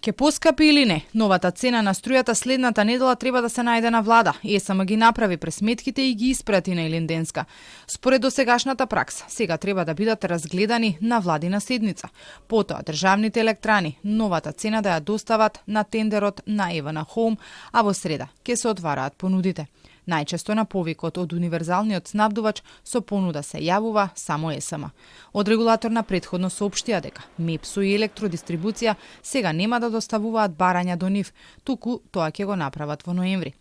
Ке поскапи или не, новата цена на струјата следната недела треба да се најде на влада. ЕСМ ги направи пресметките и ги испрати на Илинденска. Според досегашната пракса, сега треба да бидат разгледани на владина седница. Потоа државните електрани новата цена да ја достават на тендерот на Евана Хоум, а во среда ке се отвараат понудите. Најчесто на повикот од универзалниот снабдувач со понуда се јавува само ЕСМ. Од регулаторна претходно соопштија дека МЕПСО и електродистрибуција сега нема да доставуваат барања до нив, туку тоа ќе го направат во ноември.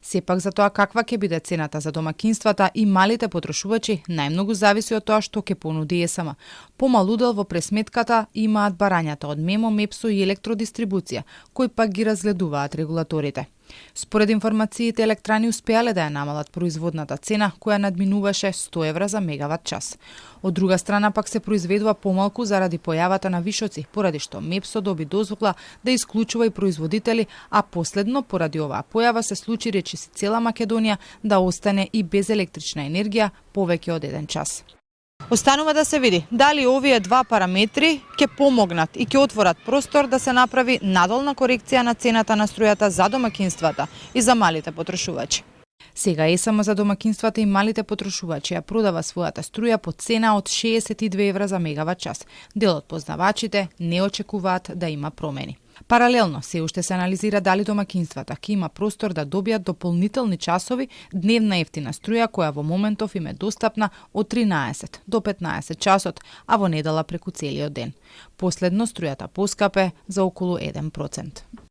Сепак за тоа каква ќе биде цената за домакинствата и малите потрошувачи најмногу зависи од тоа што ќе понуди ЕСМ. Помал удел во пресметката имаат барањата од МЕМО, МЕПСО и електродистрибуција, кои пак ги разгледуваат регулаторите. Според информациите, електрани успеале да ја намалат производната цена, која надминуваше 100 евра за мегават час. Од друга страна пак се произведува помалку заради појавата на вишоци, поради што МЕПСО доби дозвола да исклучува и производители, а последно поради оваа појава се случи речиси цела Македонија да остане и без електрична енергија повеќе од 1 час. Останува да се види дали овие два параметри ќе помогнат и ќе отворат простор да се направи надолна корекција на цената на струјата за домакинствата и за малите потрошувачи. Сега ЕСМ за домакинствата и малите потрошувачи ја продава својата струја по цена од 62 евра за мегават час. Дел од познавачите не очекуваат да има промени. Паралелно се уште се анализира дали домакинствата ќе има простор да добијат дополнителни часови дневна ефтина струја која во моментов им е достапна од 13 до 15 часот, а во недела преку целиот ден. Последно струјата поскапе за околу 1%.